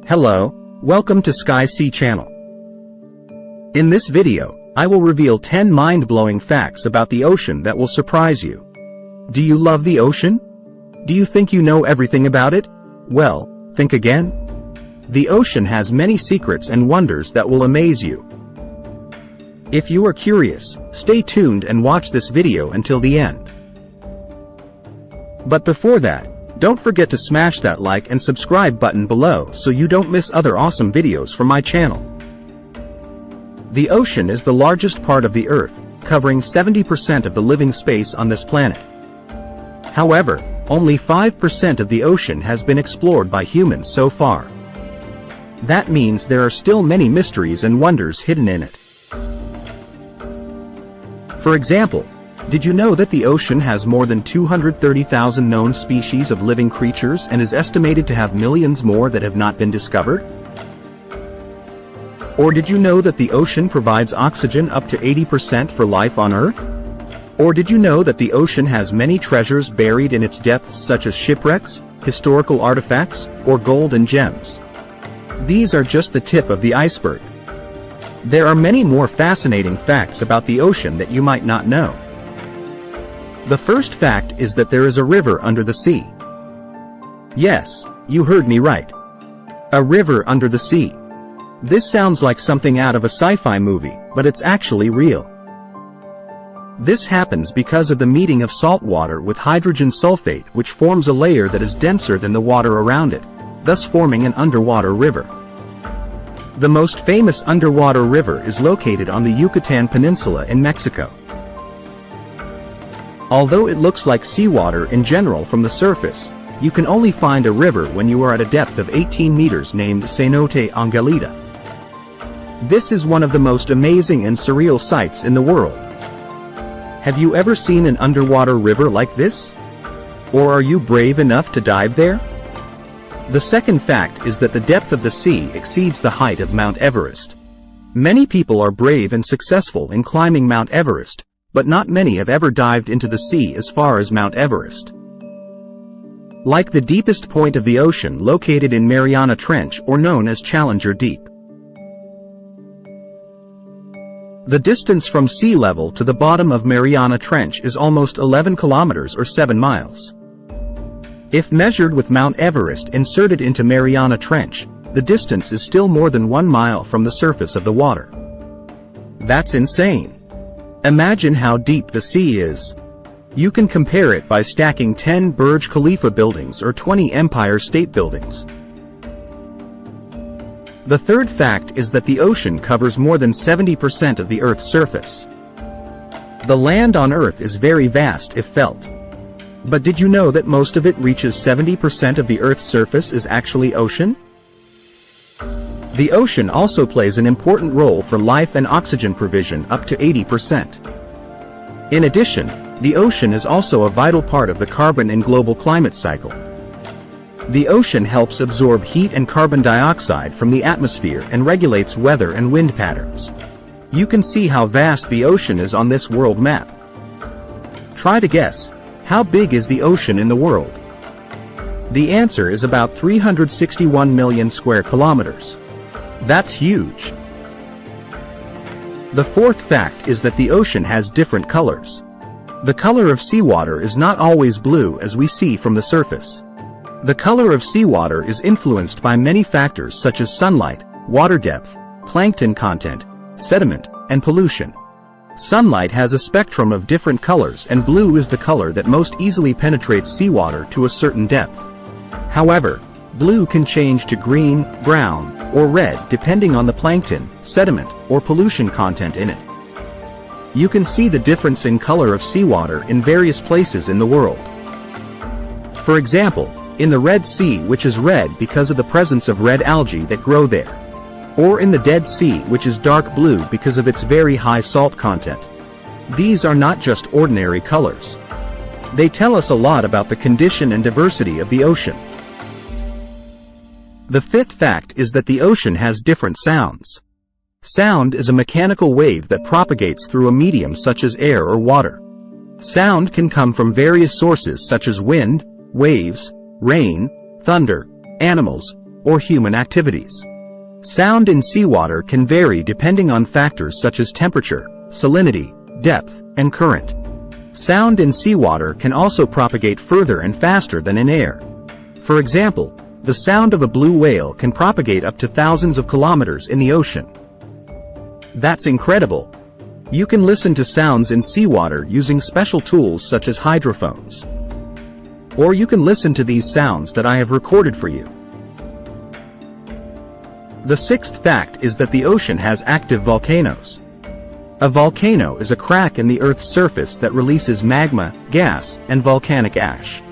Hello, welcome to Sky Sea Channel. In this video, I will reveal 10 mind-blowing facts about the ocean that will surprise you. Do you love the ocean? Do you think you know everything about it? Well, think again. The ocean has many secrets and wonders that will amaze you. If you are curious, stay tuned and watch this video until the end. But before that, don't forget to smash that like and subscribe button below so you don't miss other awesome videos from my channel. The ocean is the largest part of the Earth, covering 70% of the living space on this planet. However, only 5% of the ocean has been explored by humans so far. That means there are still many mysteries and wonders hidden in it. For example, did you know that the ocean has more than 230,000 known species of living creatures and is estimated to have millions more that have not been discovered? Or did you know that the ocean provides oxygen up to 80% for life on Earth? Or did you know that the ocean has many treasures buried in its depths such as shipwrecks, historical artifacts, or gold and gems? These are just the tip of the iceberg. There are many more fascinating facts about the ocean that you might not know. The first fact is that there is a river under the sea. Yes, you heard me right. A river under the sea. This sounds like something out of a sci-fi movie, but it's actually real. This happens because of the meeting of salt water with hydrogen sulfate, which forms a layer that is denser than the water around it, thus forming an underwater river. The most famous underwater river is located on the Yucatan Peninsula in Mexico. Although it looks like seawater in general from the surface, you can only find a river when you are at a depth of 18 meters named Cenote Angelita. This is one of the most amazing and surreal sights in the world. Have you ever seen an underwater river like this? Or are you brave enough to dive there? The second fact is that the depth of the sea exceeds the height of Mount Everest. Many people are brave and successful in climbing Mount Everest, but not many have ever dived into the sea as far as Mount Everest. Like the deepest point of the ocean located in Mariana Trench, or known as Challenger Deep. The distance from sea level to the bottom of Mariana Trench is almost 11 kilometers or 7 miles. If measured with Mount Everest inserted into Mariana Trench, the distance is still more than 1 mile from the surface of the water. That's insane. Imagine how deep the sea is. You can compare it by stacking 10 Burj Khalifa buildings or 20 Empire State Buildings. The third fact is that the ocean covers more than 70% of the Earth's surface. The land on Earth is very vast if felt. But did you know that most of it reaches 70% of the Earth's surface is actually ocean? The ocean also plays an important role for life and oxygen provision up to 80%. In addition, the ocean is also a vital part of the carbon and global climate cycle. The ocean helps absorb heat and carbon dioxide from the atmosphere and regulates weather and wind patterns. You can see how vast the ocean is on this world map. Try to guess, how big is the ocean in the world? The answer is about 361 million square kilometers. That's huge. The fourth fact is that the ocean has different colors. The color of seawater is not always blue as we see from the surface. The color of seawater is influenced by many factors such as sunlight, water depth, plankton content, sediment, and pollution. Sunlight has a spectrum of different colors, and blue is the color that most easily penetrates seawater to a certain depth. However, blue can change to green, brown, or red depending on the plankton, sediment, or pollution content in it. You can see the difference in color of seawater in various places in the world. For example, in the Red Sea, which is red because of the presence of red algae that grow there. Or in the Dead Sea, which is dark blue because of its very high salt content. These are not just ordinary colors. They tell us a lot about the condition and diversity of the ocean. The fifth fact is that the ocean has different sounds. Sound is a mechanical wave that propagates through a medium such as air or water. Sound can come from various sources such as wind, waves, rain, thunder, animals, or human activities. Sound in seawater can vary depending on factors such as temperature, salinity, depth, and current. Sound in seawater can also propagate further and faster than in air. For example, the sound of a blue whale can propagate up to thousands of kilometers in the ocean. That's incredible! You can listen to sounds in seawater using special tools such as hydrophones. Or you can listen to these sounds that I have recorded for you. The sixth fact is that the ocean has active volcanoes. A volcano is a crack in the Earth's surface that releases magma, gas, and volcanic ash.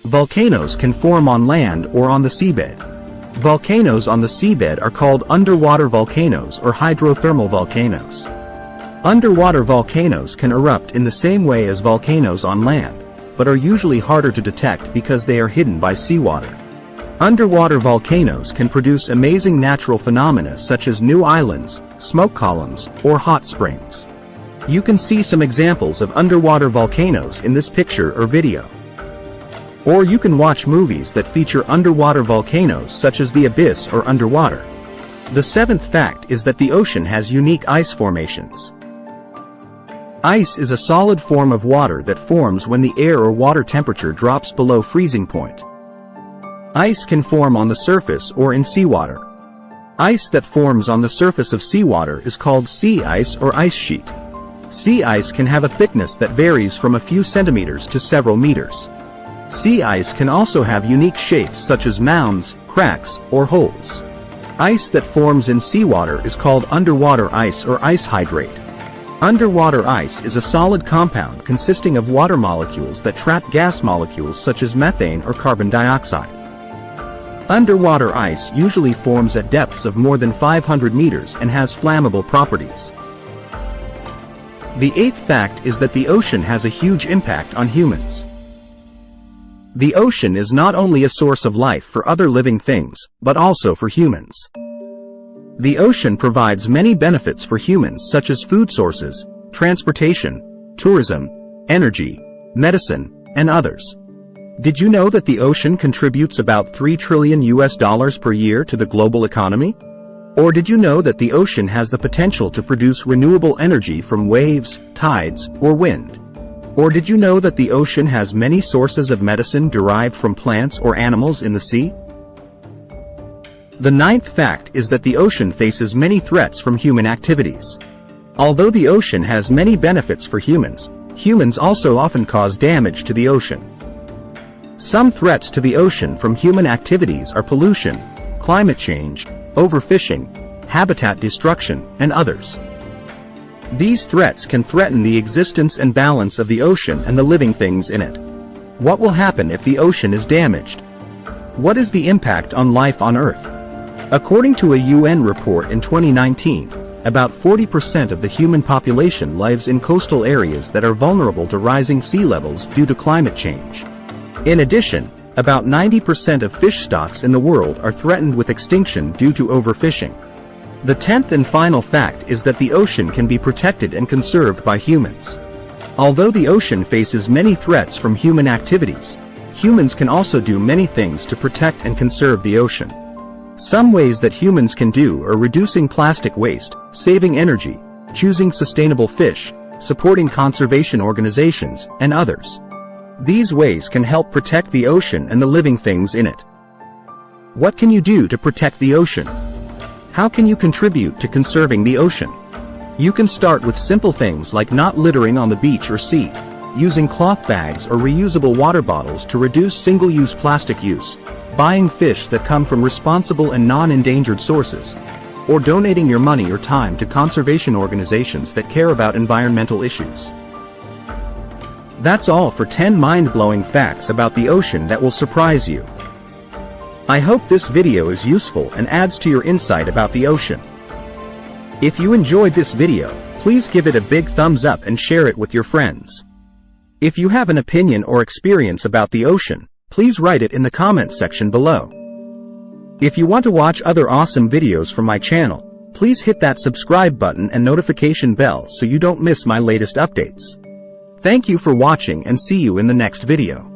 Volcanoes can form on land or on the seabed. Volcanoes on the seabed are called underwater volcanoes or hydrothermal volcanoes. Underwater volcanoes can erupt in the same way as volcanoes on land, but are usually harder to detect because they are hidden by seawater. Underwater volcanoes can produce amazing natural phenomena such as new islands, smoke columns, or hot springs. You can see some examples of underwater volcanoes in this picture or video. Or you can watch movies that feature underwater volcanoes such as The Abyss or Underwater. The seventh fact is that the ocean has unique ice formations. Ice is a solid form of water that forms when the air or water temperature drops below freezing point. Ice can form on the surface or in seawater. Ice that forms on the surface of seawater is called sea ice or ice sheet. Sea ice can have a thickness that varies from a few centimeters to several meters. Sea ice can also have unique shapes such as mounds, cracks, or holes. Ice that forms in seawater is called underwater ice or ice hydrate. Underwater ice is a solid compound consisting of water molecules that trap gas molecules such as methane or carbon dioxide. Underwater ice usually forms at depths of more than 500 meters and has flammable properties. The eighth fact is that the ocean has a huge impact on humans. The ocean is not only a source of life for other living things, but also for humans. The ocean provides many benefits for humans such as food sources, transportation, tourism, energy, medicine, and others. Did you know that the ocean contributes about $3 trillion per year to the global economy? Or did you know that the ocean has the potential to produce renewable energy from waves, tides, or wind? Or did you know that the ocean has many sources of medicine derived from plants or animals in the sea? The ninth fact is that the ocean faces many threats from human activities. Although the ocean has many benefits for humans, humans also often cause damage to the ocean. Some threats to the ocean from human activities are pollution, climate change, overfishing, habitat destruction, and others. These threats can threaten the existence and balance of the ocean and the living things in it. What will happen if the ocean is damaged? What is the impact on life on Earth? According to a UN report in 2019, about 40% of the human population lives in coastal areas that are vulnerable to rising sea levels due to climate change. In addition, about 90% of fish stocks in the world are threatened with extinction due to overfishing. The 10th and final fact is that the ocean can be protected and conserved by humans. Although the ocean faces many threats from human activities, humans can also do many things to protect and conserve the ocean. Some ways that humans can do are reducing plastic waste, saving energy, choosing sustainable fish, supporting conservation organizations, and others. These ways can help protect the ocean and the living things in it. What can you do to protect the ocean? How can you contribute to conserving the ocean? You can start with simple things like not littering on the beach or sea, using cloth bags or reusable water bottles to reduce single-use plastic use, buying fish that come from responsible and non-endangered sources, or donating your money or time to conservation organizations that care about environmental issues. That's all for 10 mind-blowing facts about the ocean that will surprise you. I hope this video is useful and adds to your insight about the ocean. If you enjoyed this video, please give it a big thumbs up and share it with your friends. If you have an opinion or experience about the ocean, please write it in the comments section below. If you want to watch other awesome videos from my channel, please hit that subscribe button and notification bell so you don't miss my latest updates. Thank you for watching and see you in the next video.